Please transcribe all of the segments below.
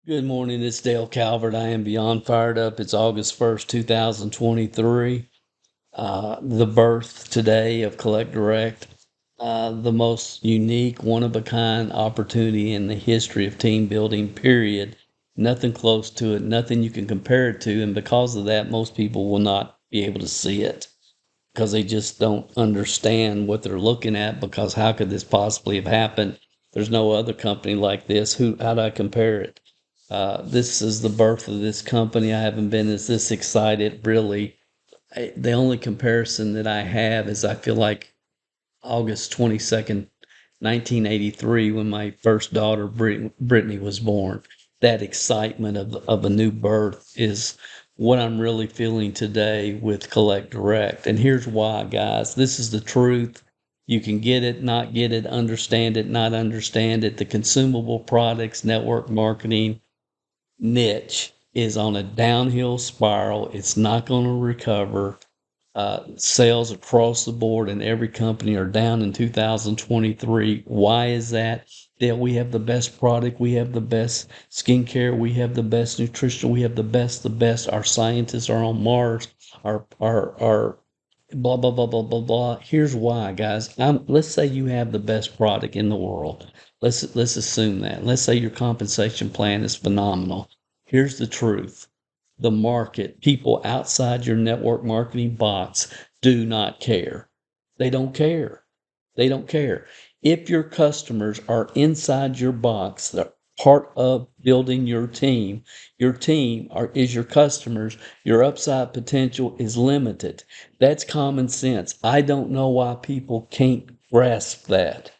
Good morning, it's Dale Calvert. I am beyond fired up. It's August 1st, 2023. The birth today of Collect Direct, the most unique, one of a kind opportunity in the history of team building, period. Nothing close to it, nothing you can compare it to. And because of that, most people will not be able to see it because they just don't understand what they're looking at. Because how could this possibly have happened? There's no other company like this. How do I compare it? This is the birth of this company. I haven't been as this excited really. The only comparison that I have is I feel like August 22nd, 1983, when my first daughter Brittany was born. That excitement of a new birth is what I'm really feeling today with Collect Direct. And here's why, guys. This is the truth. You can get it, not get it, understand it, not understand it. The consumable products, network marketing, niche is on a downhill spiral. It's not going to recover. Sales across the board in every company are down in 2023. Why is that? That we have the best product, we have the best skincare, we have the best nutrition, we have the best. Our scientists are on Mars. Our blah blah blah blah blah blah. Here's why, guys. Let's say you have the best product in the world. Let's assume that. Let's say your compensation plan is phenomenal. Here's the truth. The market, people outside your network marketing box do not care. They don't care. They don't care. If your customers are inside your box, they're part of building your team is your customers, your upside potential is limited. That's common sense. I don't know why people can't grasp that.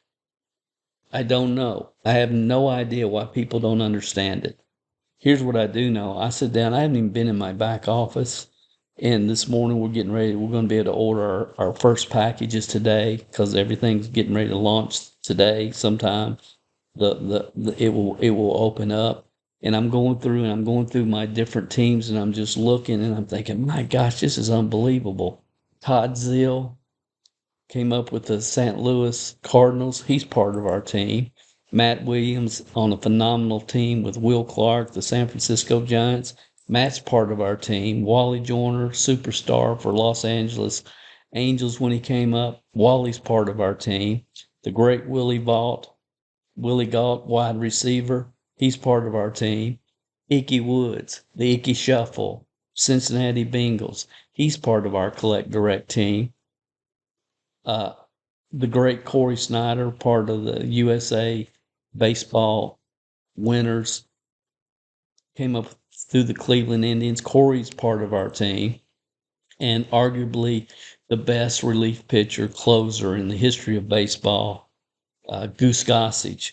I don't know. I have no idea why people don't understand it. Here's what I do know. I sit down, I haven't even been in my back office. And this morning we're going to be able to order our first packages today because everything's getting ready to launch today sometime. It will open up. And I'm going through my different teams and I'm just looking and I'm thinking, my gosh, this is unbelievable. Todd Zill came up with the St. Louis Cardinals. He's part of our team. Matt Williams on a phenomenal team with Will Clark, the San Francisco Giants. Matt's part of our team. Wally Joyner, superstar for Los Angeles Angels when he came up. Wally's part of our team. The great Willie Galt, wide receiver. He's part of our team. Ickey Woods, the Ickey Shuffle, Cincinnati Bengals. He's part of our Collect Direct team. Uh, the great Corey Snyder, part of the USA baseball winners, came up through the Cleveland Indians. Corey's part of our team, and arguably the best relief pitcher closer in the history of baseball, Goose Gossage,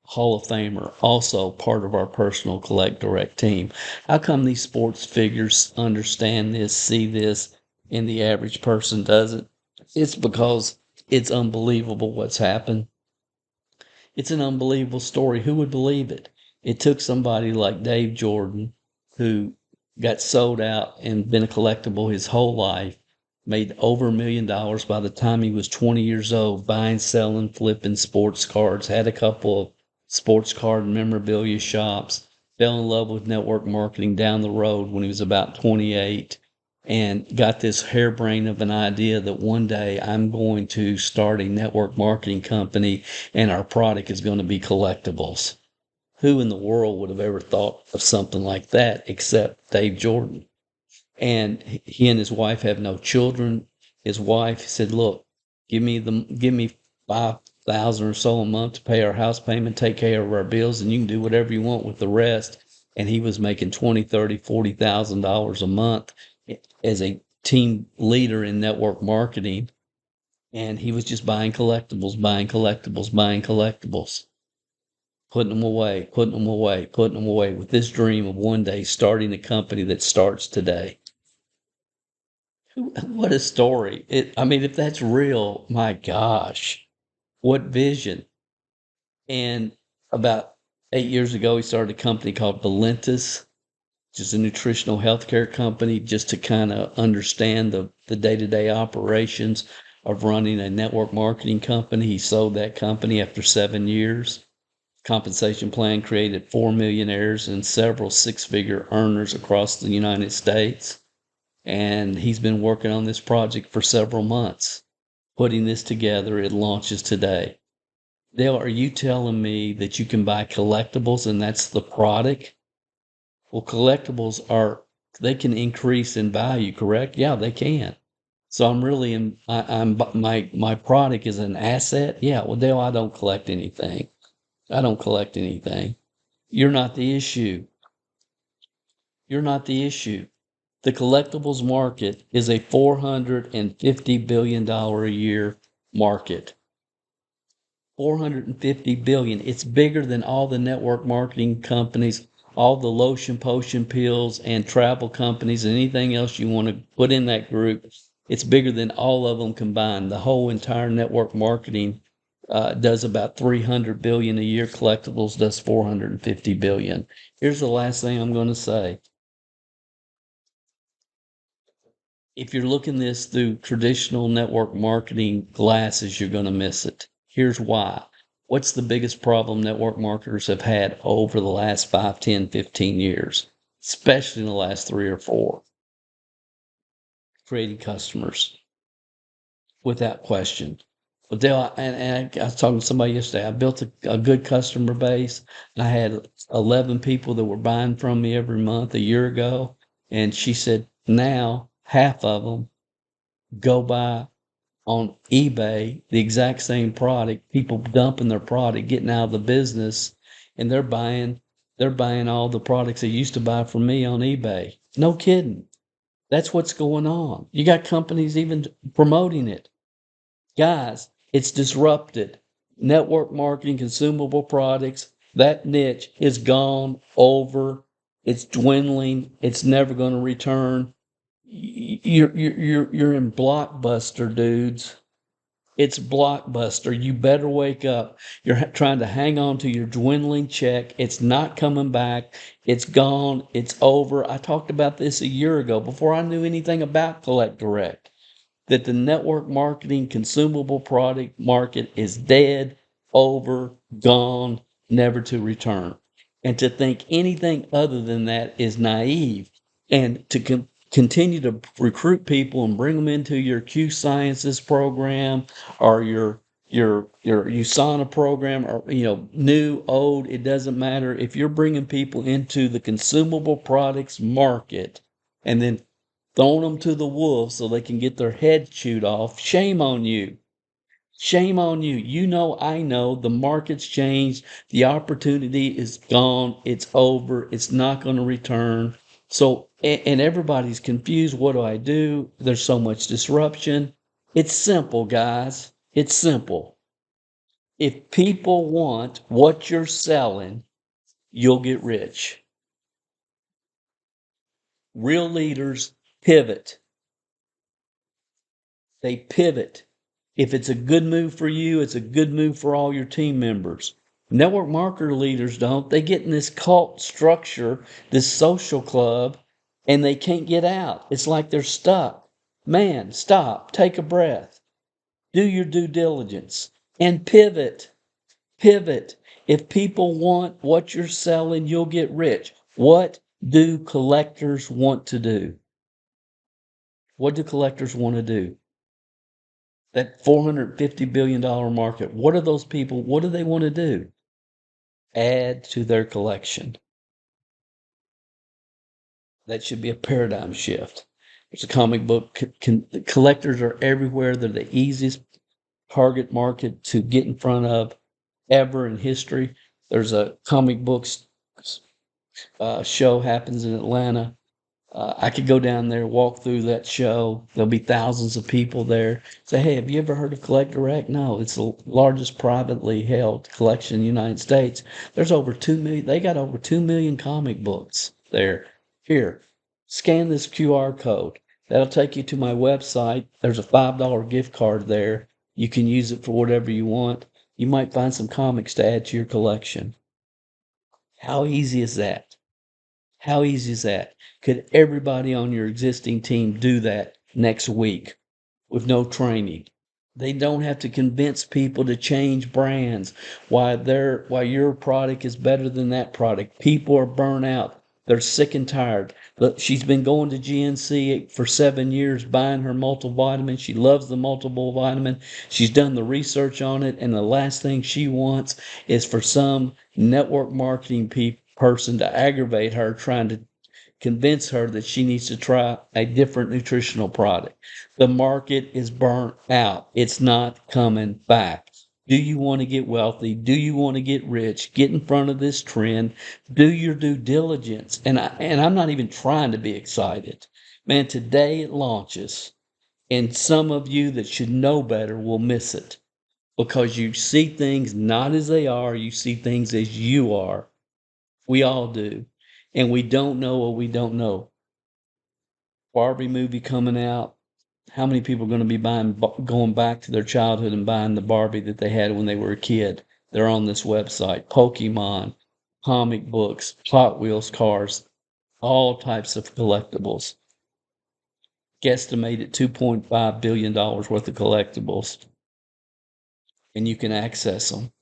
Hall of Famer, also part of our personal Collect Direct team. How come these sports figures understand this, see this, and the average person doesn't? It's because it's unbelievable what's happened. It's an unbelievable story. Who would believe it? It took somebody like Dave Jordan, who got sold out and been a collectible his whole life, made over $1 million by the time he was 20 years old, buying, selling, flipping sports cards, had a couple of sports card and memorabilia shops, fell in love with network marketing down the road when he was about 28, and got this harebrained of an idea that one day I'm going to start a network marketing company and our product is going to be collectibles. Who in the world would have ever thought of something like that except Dave Jordan? And he and his wife have no children. His wife said, "Look, give me 5,000 or so a month to pay our house payment, take care of our bills, and you can do whatever you want with the rest." And he was making 20, 30, $40,000 a month as a team leader in network marketing. And he was just buying collectibles, buying collectibles, buying collectibles, putting them away, putting them away, putting them away with this dream of one day starting a company that starts today. What a story. I mean, if that's real, my gosh, what vision. And about 8 years ago, he started a company called Valentis, which is a nutritional healthcare company, just to kind of understand the day-to-day operations of running a network marketing company. He sold that company after 7 years compensation plan created 4 millionaires and several six-figure earners across the United States. And he's been working on this project for several months, putting this together. It launches today. Dale, are you telling me that you can buy collectibles and that's the product? Well, collectibles they can increase in value, correct? Yeah, they can. So I'm really I'm my product is an asset. Yeah, well, Dale, I don't collect anything. I don't collect anything. You're not the issue. You're not the issue. The collectibles market is a $450 billion a year market. 450 billion. It's bigger than all the network marketing companies, all the lotion potion pills and travel companies and anything else you want to put in that group. It's bigger than all of them combined. The whole entire network marketing does about 300 billion a year. Collectibles does 450 billion. Here's the last thing I'm going to say. If you're looking this through traditional network marketing glasses, you're going to miss it. Here's why. What's the biggest problem network marketers have had over the last 5, 10, 15 years, especially in the last 3 or 4? Creating customers, without question. But Dale, and I was talking to somebody yesterday. I built a good customer base. And I had 11 people that were buying from me every month a year ago. And she said now half of them go buy on eBay the exact same product, people dumping their product, getting out of the business, and they're buying all the products they used to buy from me on eBay. No kidding. That's what's going on. You got companies even promoting it. Guys, it's disrupted. Network marketing, consumable products, that niche is gone over. It's dwindling. It's never going to return. You're in Blockbuster, dudes. It's Blockbuster. You better wake up. You're trying to hang on to your dwindling check. It's not coming back. It's gone. It's over. I talked about this a year ago before I knew anything about Collect Direct, that the network marketing consumable product market is dead, over, gone, never to return. And to think anything other than that is naive. And to continue to recruit people and bring them into your Q Sciences program or your USANA program, or new, old, it doesn't matter. If you're bringing people into the consumable products market and then throwing them to the wolves so they can get their head chewed off, shame on you. Shame on you. I know the market's changed. The opportunity is gone. It's over. It's not going to return. So, and everybody's confused. What do I do? There's so much disruption. It's simple, guys. It's simple. If people want what you're selling, you'll get rich. Real leaders pivot. They pivot. If it's a good move for you, it's a good move for all your team members. Network marketer leaders don't. They get in this cult structure, this social club, and they can't get out. It's like they're stuck. Man, stop, take a breath, do your due diligence, and pivot. Pivot. If people want what you're selling, you'll get rich. What do collectors want to do? What do collectors want to do? That $450 billion market. What are those people? What do they want to do? Add to their collection. That should be a paradigm shift. There's a comic book. Collectors are everywhere. They're the easiest target market to get in front of ever in history. There's a comic books show happens in Atlanta. I could go down there, walk through that show. There'll be thousands of people there. Say, hey, have you ever heard of Collect Direct? No, it's the largest privately held collection in the United States. There's over 2 million. They got over 2 million comic books there. Here, scan this QR code. That'll take you to my website. There's a $5 gift card there. You can use it for whatever you want. You might find some comics to add to your collection. How easy is that? How easy is that? Could everybody on your existing team do that next week with no training? They don't have to convince people to change brands. Why your product is better than that product. People are burnt out. They're sick and tired. Look, she's been going to GNC for 7 years, buying her multivitamin. She loves the multiple vitamin. She's done the research on it, and the last thing she wants is for some network marketing person to aggravate her, trying to convince her that she needs to try a different nutritional product. The market is burnt out. It's not coming back. Do you want to get wealthy? Do you want to get rich? Get in front of this trend. Do your due diligence. And I'm not even trying to be excited. Man, today it launches, and some of you that should know better will miss it because you see things not as they are. You see things as you are. We all do. And we don't know what we don't know. Barbie movie coming out. How many people are going to be going back to their childhood and buying the Barbie that they had when they were a kid? They're on this website. Pokemon, comic books, Hot Wheels cars, all types of collectibles. Guesstimated $2.5 billion worth of collectibles. And you can access them.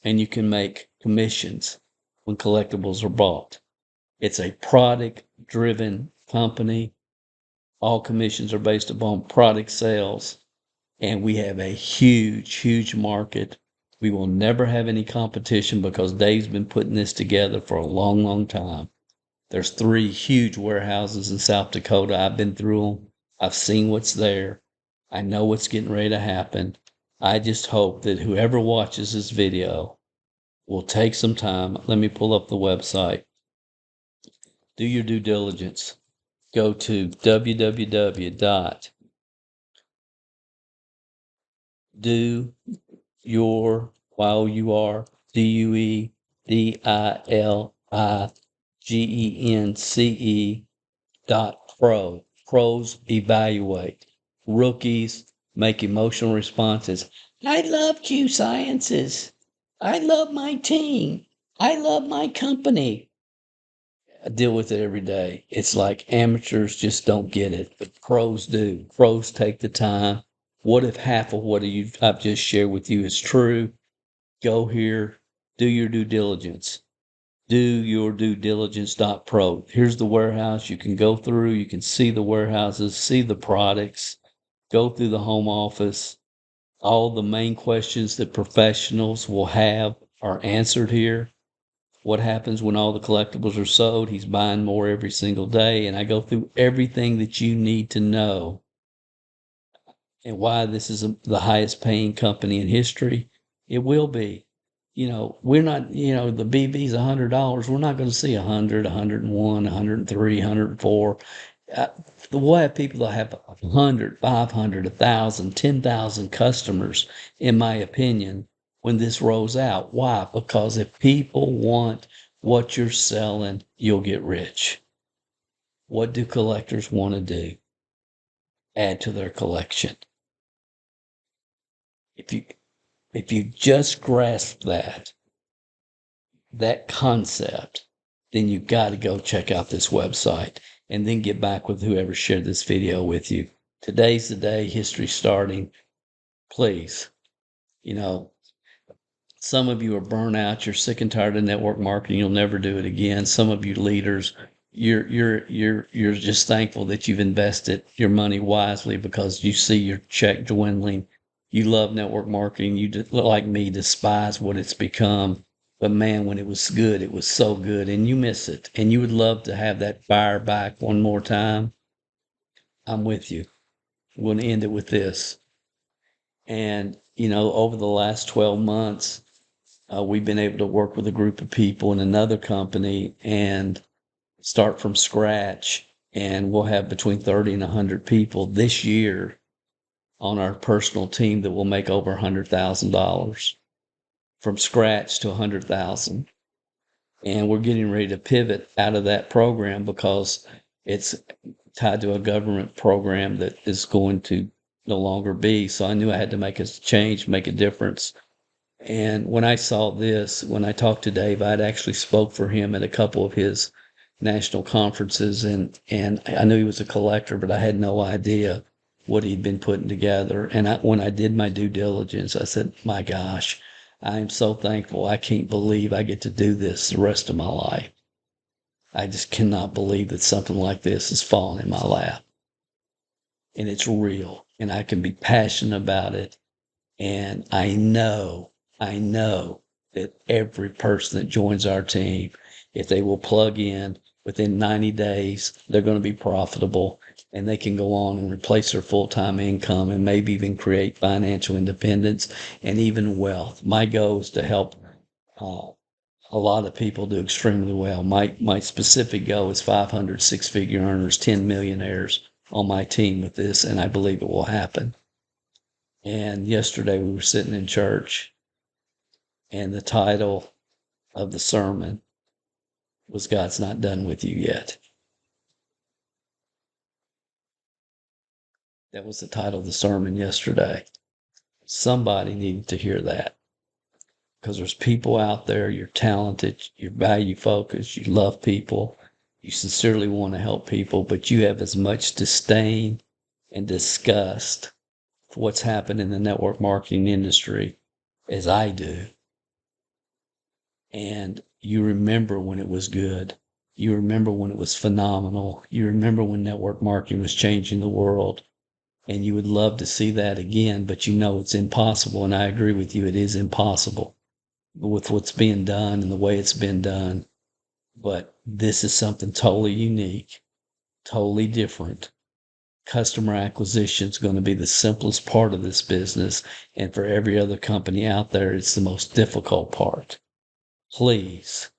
And you can make commissions when collectibles are bought. It's a product-driven company. All commissions are based upon product sales, and we have a huge, huge market. We will never have any competition because Dave's been putting this together for a long, long time. There's 3 huge warehouses in South Dakota. I've been through them. I've seen what's there. I know what's getting ready to happen. I just hope that whoever watches this video will take some time. Let me pull up the website. Do your due diligence. Go to www.doyourwildligence.pro. Pros evaluate. Rookies make emotional responses. I love Q Sciences. I love my team. I love my company. I deal with it every day. It's like amateurs just don't get it, but pros do. Pros take the time. What if half of what I've just shared with you is true? Go here, do your due diligence. Do your due diligence.pro. Here's the warehouse. You can go through, you can see the warehouses, see the products, go through the home office. All the main questions that professionals will have are answered here. What happens when all the collectibles are sold? He's buying more every single day. And I go through everything that you need to know and why this is the highest paying company in history. It will be. We're not, the BB's $100. We're not going to see 100, 101, 103, 104. We'll have people that have 100, 500, 1,000, 10,000 customers, in my opinion, when this rolls out. Why? Because if people want what you're selling, you'll get rich. What do collectors want to do? Add to their collection. If you just grasp that concept, then you got to go check out this website and then get back with whoever shared this video with you. Today's the day, history starting. Please, some of you are burnt out. You're sick and tired of network marketing. You'll never do it again. Some of you leaders, you're just thankful that you've invested your money wisely because you see your check dwindling. You love network marketing. You, like me, despise what it's become. But man, when it was good, it was so good, and you miss it. And you would love to have that fire back one more time. I'm with you. I'm going to end it with this. And, over the last 12 months, we've been able to work with a group of people in another company and start from scratch. And we'll have between 30 and 100 people this year on our personal team that will make over $100,000 from scratch to 100,000. And we're getting ready to pivot out of that program because it's tied to a government program that is going to no longer be. So I knew I had to make a change, make a difference. And when I saw this, when I talked to Dave, I'd actually spoke for him at a couple of his national conferences, and I knew he was a collector, but I had no idea what he'd been putting together. And when I did my due diligence, I said, my gosh, I am so thankful. I can't believe I get to do this the rest of my life. I just cannot believe that something like this is falling in my lap. And it's real. And I can be passionate about it. And I know that every person that joins our team, if they will plug in within 90 days, they're going to be profitable and they can go on and replace their full-time income and maybe even create financial independence and even wealth. My goal is to help a lot of people do extremely well. My specific goal is 500 six-figure earners, 10 millionaires on my team with this, and I believe it will happen. And yesterday we were sitting in church, and the title of the sermon was God's Not Done With You Yet. That was the title of the sermon yesterday. Somebody needed to hear that, because there's people out there, you're talented, you're value focused, you love people, you sincerely want to help people, but you have as much disdain and disgust for what's happened in the network marketing industry as I do. And you remember when it was good. You remember when it was phenomenal. You remember when network marketing was changing the world. And you would love to see that again, but you know it's impossible. And I agree with you, it is impossible with what's being done and the way it's been done. But this is something totally unique, totally different. Customer acquisition is going to be the simplest part of this business. And for every other company out there, it's the most difficult part. Please,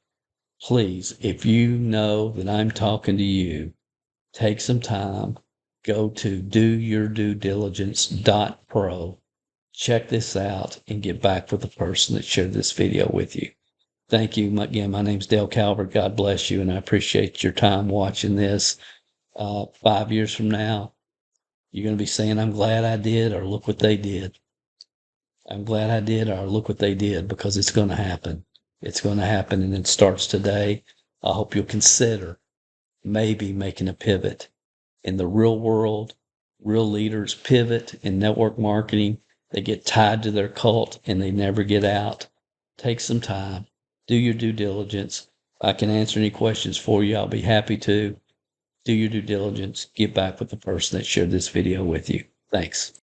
if you know that I'm talking to you, take some time, go to doyourduediligence.pro, check this out, and get back with the person that shared this video with you. Thank you. Again, my name's Dale Calvert. God bless you, and I appreciate your time watching this. 5 years from now, you're going to be saying, I'm glad I did, or look what they did. I'm glad I did, or look what they did, because it's going to happen. It's going to happen, and it starts today. I hope you'll consider maybe making a pivot. In the real world, real leaders pivot in network marketing. They get tied to their cult, and they never get out. Take some time. Do your due diligence. If I can answer any questions for you, I'll be happy to. Do your due diligence. Get back with the person that shared this video with you. Thanks.